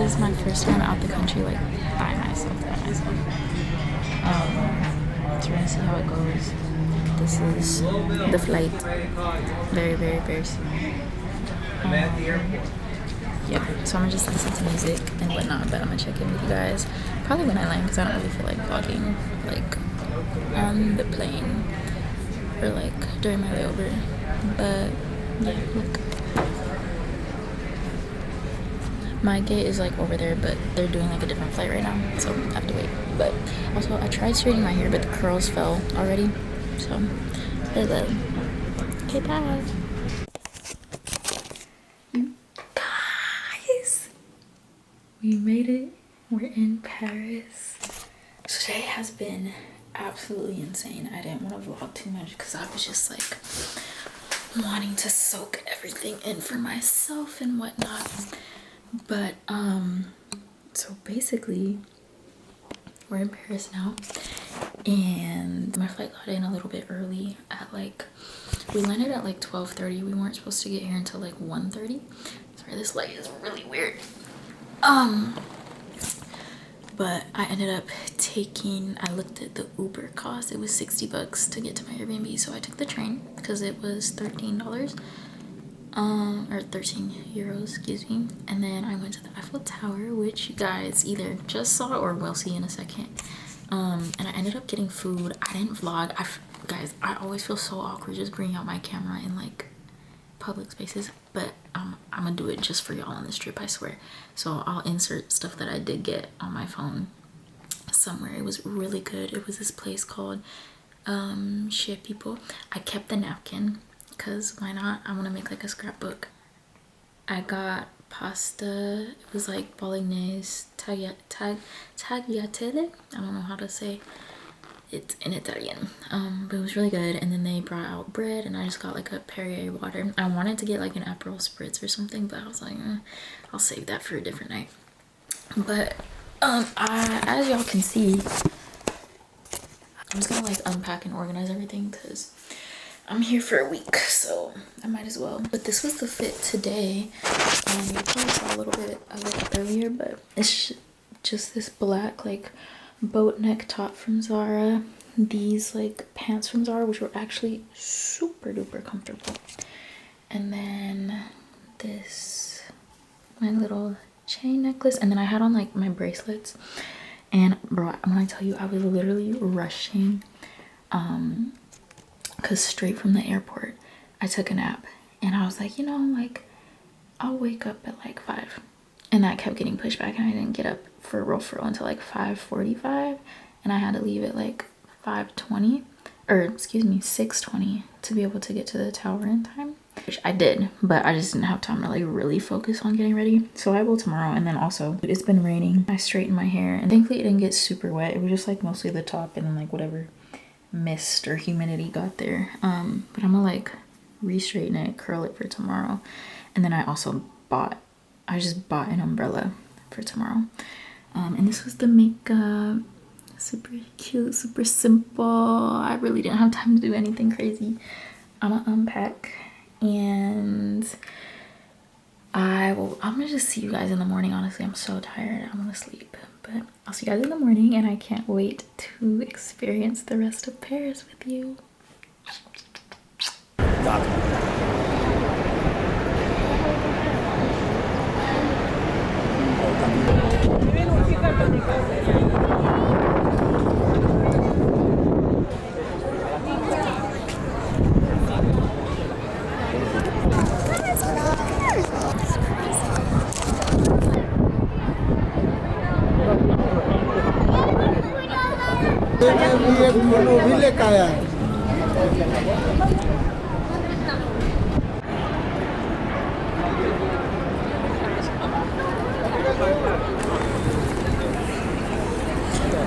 is my first time out the country, like, by myself. So we're gonna see how it goes. This is the flight. Very, very, very soon. Yeah, so I'm gonna just listen to music and whatnot, but I'm gonna check in with you guys probably when I land, because I don't really feel like vlogging, like, on the plane or, like, during my layover. But, yeah, look. My gate is, like, over there, but they're doing, like, a different flight right now, so I have to wait. But also, I tried straightening my hair, but the curls fell already, so, okay, bye. You guys, we made it. We're in Paris. Today has been absolutely insane. I didn't want to vlog too much because I was just, like, wanting to soak everything in for myself and whatnot. But so basically we're in Paris now, and my flight got in a little bit early at, like, we landed at like 12:30. We weren't supposed to get here until like 1:30. Sorry, this light is really weird. But I ended up I looked at the Uber cost. It was $60 to get to my Airbnb, so I took the train because it was $13. Or 13 euros, excuse me. And then I went to the Eiffel Tower, which you guys either just saw or will see in a second. And I ended up getting food. I didn't vlog. Guys, I always feel so awkward just bringing out my camera in, like, public spaces, but I'm gonna do it just for y'all on this trip, I swear. So I'll insert stuff that I did get on my phone somewhere. It was really good. It was this place called Chez People. I kept the napkin because why not? I want to make like a scrapbook. I got pasta. It was like bolognese tagliatelle. I don't know how to say it in Italian, but it was really good. And then they brought out bread, and I just got like a Perrier water. I wanted to get like an Aperol spritz or something, but I was like, I'll save that for a different night. But as y'all can see, I'm just gonna like unpack and organize everything because I'm here for a week, so I might as well. But this was the fit today. You probably saw a little bit of it earlier, but it's just this black like boat neck top from Zara, these like pants from Zara, which were actually super duper comfortable, and then this, my little chain necklace, and then I had on like my bracelets. And bro, when I tell you, I was literally rushing because straight from the airport I took a nap, and I was like, you know, like I'll wake up at like 5, and that kept getting pushed back, and I didn't get up for real until like 5:45, and I had to leave at like 5:20, or excuse me, 6:20 to be able to get to the tower in time, which I did, but I just didn't have time to like really focus on getting ready. So I will tomorrow. And then also it's been raining. I straightened my hair, and thankfully it didn't get super wet. It was just like mostly the top and then like whatever mist or humidity got there. But I'm gonna like re-straighten it, curl it for tomorrow. And then I just bought an umbrella for tomorrow. And this was the makeup. Super cute, super simple. I really didn't have time to do anything crazy. I'm gonna unpack, and I'm gonna just see you guys in the morning. Honestly, I'm so tired. I want to sleep, but I'll see you guys in the morning, and I can't wait to experience the rest of Paris with you.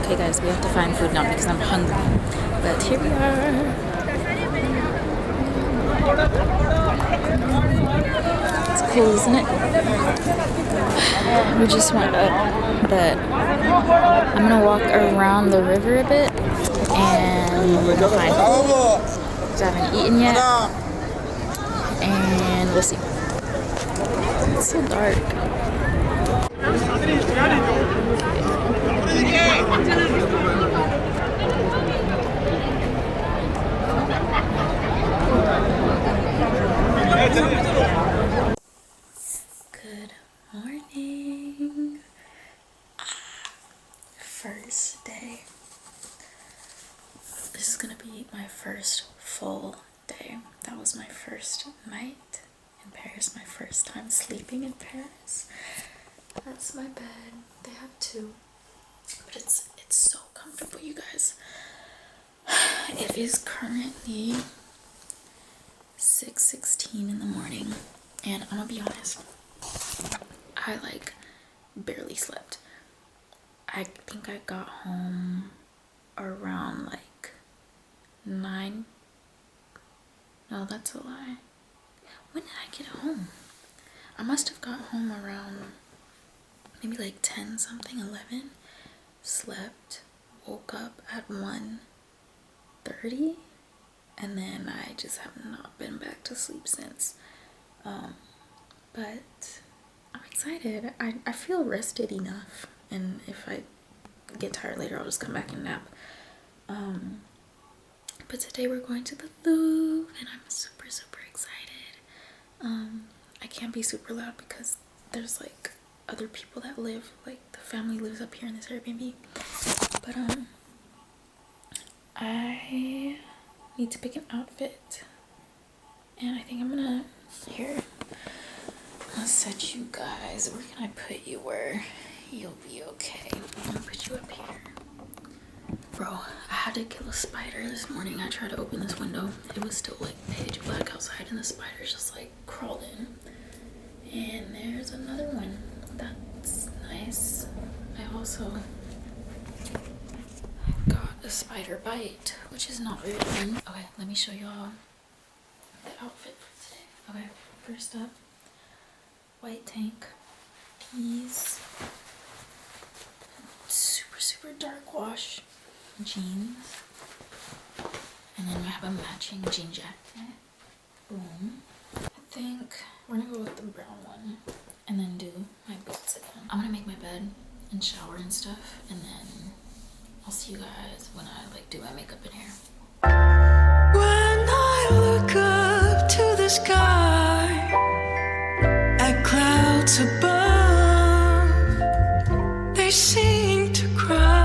Okay guys, we have to find food now because I'm hungry, but here we are. It's cool, isn't it? We just went up, but I'm gonna walk around the river a bit, and we're gonna find food because I haven't eaten yet, and we'll see. It's so dark. Good morning. First day. This is gonna be my first full day. That was my first night in Paris, my first time sleeping in Paris. That's my bed. They have two, but it's so comfortable, you guys. It is currently 6:16 in the morning, and I'm gonna be honest, I like barely slept. I think I got home around like 9. No, that's a lie. When did I get home? I must have got home around maybe like 10 something, 11. Slept, woke up at 1:30, and then I just have not been back to sleep since. But I'm excited. I feel rested enough, and if I get tired later, I'll just come back and nap. But today we're going to the Louvre, and I'm super excited. I can't be super loud because there's like other people that live, like the family lives up here in this Airbnb. But I need to pick an outfit, and I think I'm gonna I'll set you guys. Where can I put you where you'll be okay? I'm gonna put you up here. Bro, I had to kill a spider this morning. I tried to open this window. It was still like pitch black outside, and the spiders just like crawled in. And there's another one. That's nice. I also got a spider bite, which is not very fun. Okay, let me show you all the outfit for today. Okay, first up, white tank, these super dark wash jeans, and then we have a matching jean jacket. Boom. I think we're gonna go with the brown one and then do my boots again. I'm gonna make my bed and shower and stuff, and then I'll see you guys when I like do my makeup and hair. When I look up to the sky at clouds above, they seem to cry.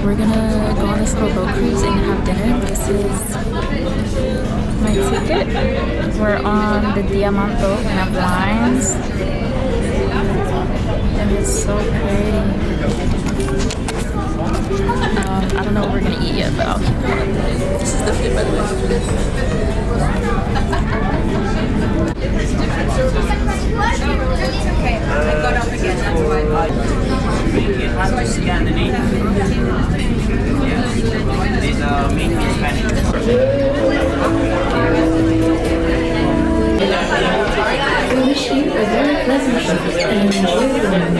We're gonna go on this little boat cruise and have dinner. This is my ticket. We're on the Diamant boat and have lines. And it's so pretty. I don't know what we're gonna eat yet, but I'll keep going. This is the food, by the way. Okay, I got up again, that's why. These are mainly Spanish. We wish you a very pleasant trip and enjoy the room.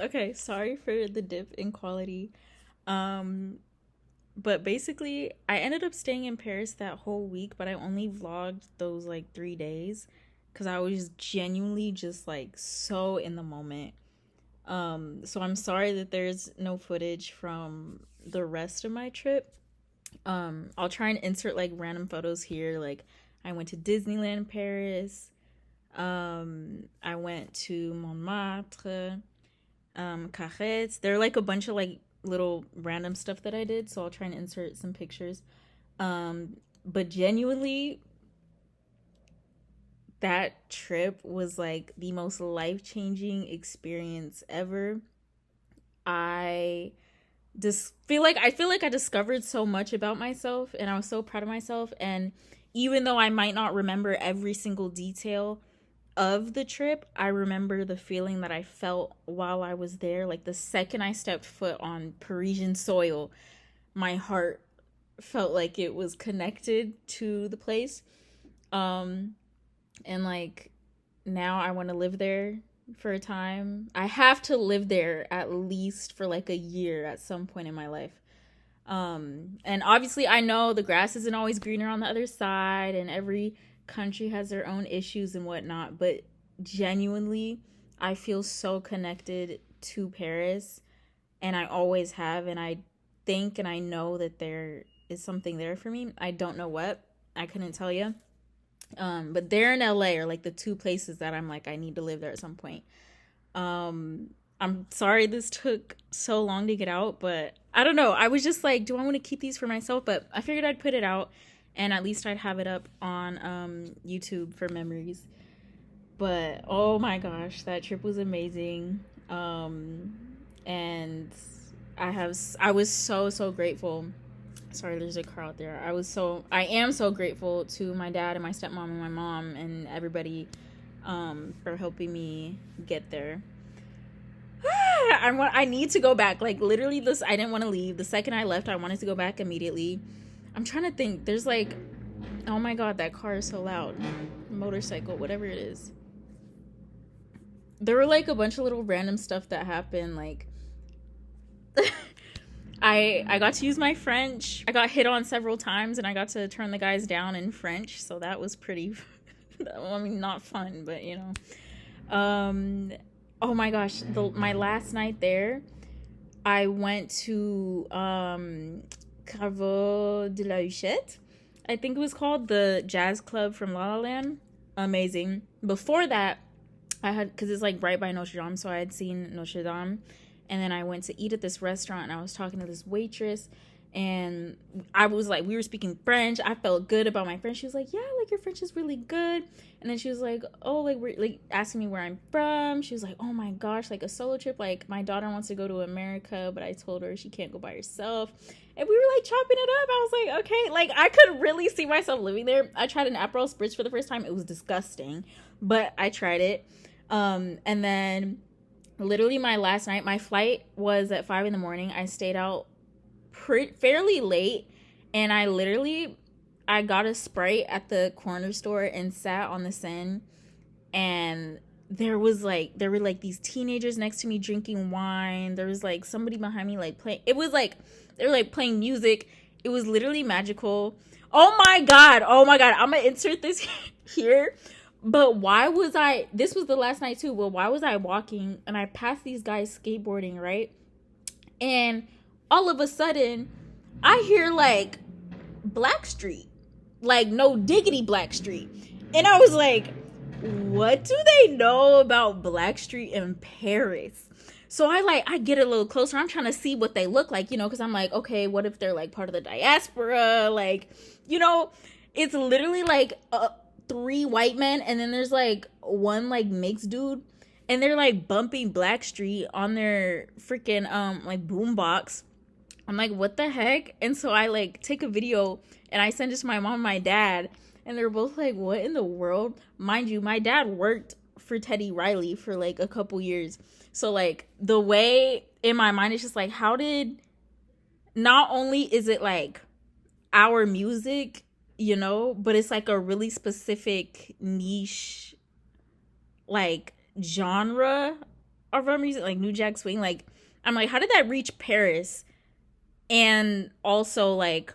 Okay, sorry for the dip in quality. But basically, I ended up staying in Paris that whole week, but I only vlogged those like 3 days because I was genuinely just like so in the moment. So I'm sorry that there's no footage from the rest of my trip. I'll try and insert like random photos here. Like I went to Disneyland Paris. I went to Montmartre, Carrets. There are like a bunch of like little random stuff that I did, so I'll try and insert some pictures. But genuinely, that trip was like the most life-changing experience ever. I just feel like I discovered so much about myself, and I was so proud of myself. And even though I might not remember every single detail of the trip, I remember the feeling that I felt while I was there. Like the second I stepped foot on Parisian soil, my heart felt like it was connected to the place. And like now I want to live there for a time. I have to live there at least for like a year at some point in my life. And obviously I know the grass isn't always greener on the other side, and every country has their own issues and whatnot, but genuinely I feel so connected to Paris, and I always have, and I think and I know that there is something there for me. I don't know what, I couldn't tell you. But there in LA are like the two places that I'm like, I need to live there at some point. I'm sorry this took so long to get out, but I don't know. I was just like, do I want to keep these for myself? But I figured I'd put it out, and at least I'd have it up on YouTube for memories. But oh my gosh, that trip was amazing. And I was so grateful. Sorry, there's a car out there. I am so grateful to my dad and my stepmom and my mom and everybody for helping me get there. I need to go back. Like literally I didn't want to leave. The second I left, I wanted to go back immediately. I'm trying to think. There's like, oh my god, that car is so loud. Motorcycle, whatever it is. There were like a bunch of little random stuff that happened. Like I got to use my French. I got hit on several times, and I got to turn the guys down in French, so that was pretty I mean, not fun, but you know. Oh my gosh, my last night there, I went to Caveau de la Huchette, I think it was called, the jazz club from La La Land. Amazing. Before that, because it's like right by Notre Dame, so I had seen Notre Dame. And then I went to eat at this restaurant, and I was talking to this waitress, and I was like, we were speaking French. I felt good about my French. She was like, yeah, like your French is really good. And then she was like, oh, like we're like asking me where I'm from. She was like, oh my gosh, like a solo trip. Like my daughter wants to go to America, but I told her she can't go by herself. And we were like chopping it up. I was like, okay, like I could really see myself living there. I tried an Aperol Spritz for the first time. It was disgusting, but I tried it. And then literally my last night, my flight was at 5 a.m. I stayed out fairly late, and I got a Sprite at the corner store and sat on the Seine, and there were like these teenagers next to me drinking wine. There was like somebody behind me like playing. It was like they were like playing music. It was literally magical. Oh my god, I'm gonna insert this here. But this was the last night too, but why was I walking and I passed these guys skateboarding, right? And all of a sudden, I hear like Blackstreet, like no diggity Blackstreet. And I was like, what do they know about Blackstreet in Paris? So I get a little closer. I'm trying to see what they look like, you know, because I'm like, okay, what if they're like part of the diaspora? Like, you know, it's literally like 3 white men, and then there's like one like mixed dude, and they're like bumping Blackstreet on their freaking like boombox. I'm like, what the heck? And so I like take a video and I send it to my mom and my dad, and they're both like, what in the world? Mind you, my dad worked for Teddy Riley for like a couple years, so like the way in my mind it's just like, how did, not only is it like our music, you know, but it's like a really specific niche like genre of some reason, like New Jack Swing. Like, I'm like, how did that reach Paris? And also, like,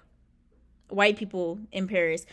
white people in Paris.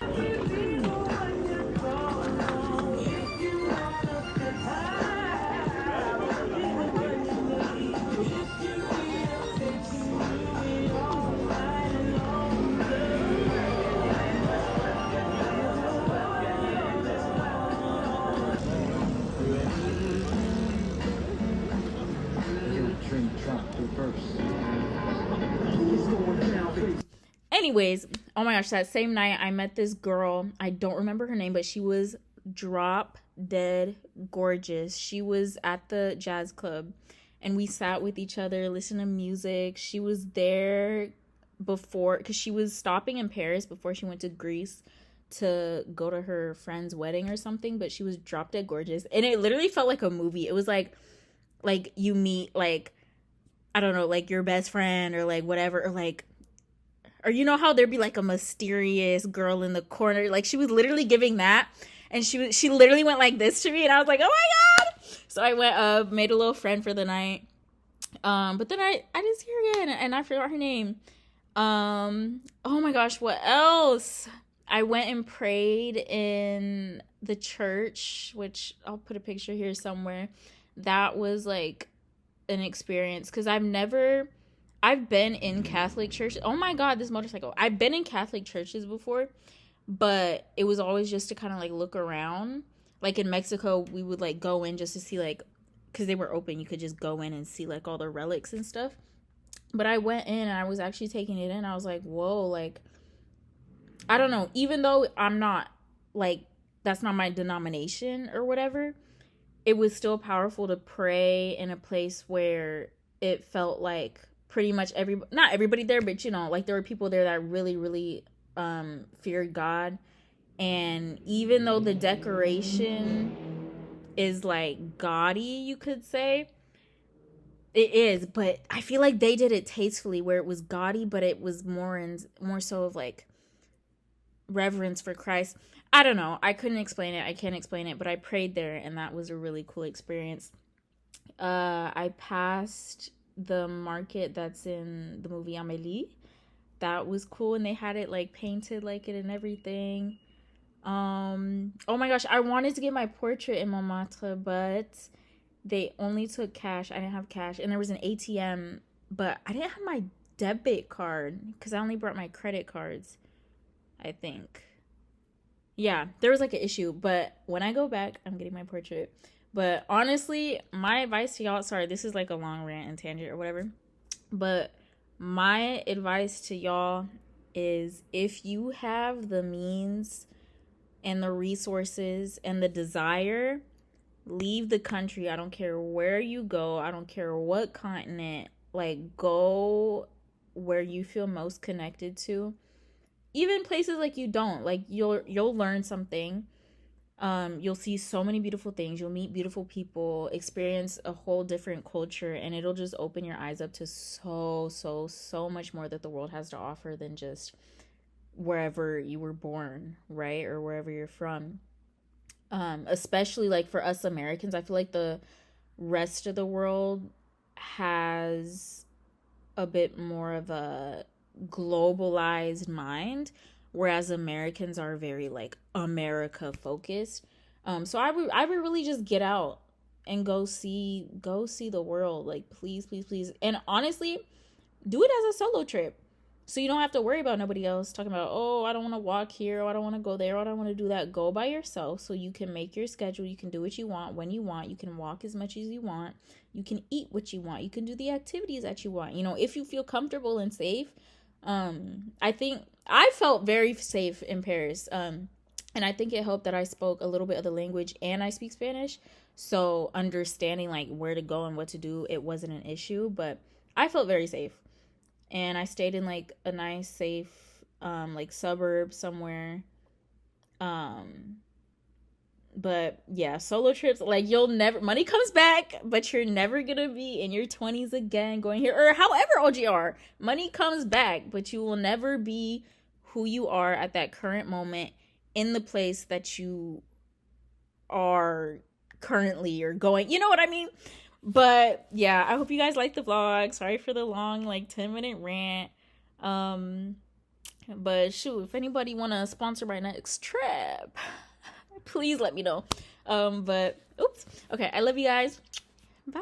Anyways, oh my gosh, that same night I met this girl. I don't remember her name, but she was drop dead gorgeous. She was at the jazz club and we sat with each other, listened to music. She was there before, because she was stopping in Paris before she went to Greece to go to her friend's wedding or something, but she was drop dead gorgeous. And it literally felt like a movie. It was like you meet, like, I don't know, like your best friend or like whatever, or like, or you know how there'd be like a mysterious girl in the corner. Like, she was literally giving that. And she literally went like this to me. And I was like, oh my God. So I went up, made a little friend for the night. But then I didn't see her again. And I forgot her name. Oh my gosh, what else? I went and prayed in the church, which I'll put a picture here somewhere. That was like an experience. Because I've been in Catholic churches. Oh my God, this motorcycle. I've been in Catholic churches before, but it was always just to kind of like look around. Like in Mexico, we would like go in just to see, like, because they were open, you could just go in and see like all the relics and stuff. But I went in and I was actually taking it in. I was like, whoa, like, I don't know. Even though I'm not, like, that's not my denomination or whatever, it was still powerful to pray in a place where it felt like pretty much not everybody there, but you know, like there were people there that really, really feared God. And even though the decoration is like gaudy, you could say, it is, but I feel like they did it tastefully, where it was gaudy, but it was more so of like reverence for Christ. I don't know. I couldn't explain it. I can't explain it, but I prayed there and that was a really cool experience. I passed the market that's in the movie Amélie. That was cool, and they had it like painted like it and everything. Oh my gosh, I wanted to get my portrait in Montmartre, but they only took cash. I didn't have cash, and there was an ATM, but I didn't have my debit card because I only brought my credit cards, I think. Yeah, there was like an issue, but when I go back, I'm getting my portrait. But honestly, my advice to y'all, sorry, this is like a long rant and tangent or whatever, but my advice to y'all is, if you have the means and the resources and the desire, leave the country. I don't care where you go. I don't care what continent. Like, go where you feel most connected to. Even places like you don't. Like, you'll learn something. You'll see so many beautiful things. You'll meet beautiful people, experience a whole different culture, and it'll just open your eyes up to so much more that the world has to offer than just wherever you were born, right? Or wherever you're from. Especially like for us Americans, I feel like the rest of the world has a bit more of a globalized mind, whereas Americans are very like America focused. So I would really just get out and go see the world. Like, please. And honestly, do it as a solo trip. So you don't have to worry about nobody else talking about, oh, I don't want to walk here, or I don't want to go there, or I don't want to do that. Go by yourself so you can make your schedule. You can do what you want when you want. You can walk as much as you want. You can eat what you want. You can do the activities that you want. You know, if you feel comfortable and safe. I think I felt very safe in Paris. And I think it helped that I spoke a little bit of the language and I speak Spanish. So understanding like where to go and what to do, it wasn't an issue, but I felt very safe. And I stayed in like a nice, safe, like suburb somewhere. But yeah, solo trips, like money comes back, but you're never gonna be in your 20s again going here, or however old you are. Money comes back, but you will never be who you are at that current moment in the place that you are currently or going. You know what I mean? But yeah, I hope you guys liked the vlog. Sorry for the long, like 10-minute rant. But shoot, if anybody wanna sponsor my next trip, please let me know. But oops. Okay, I love you guys. Bye.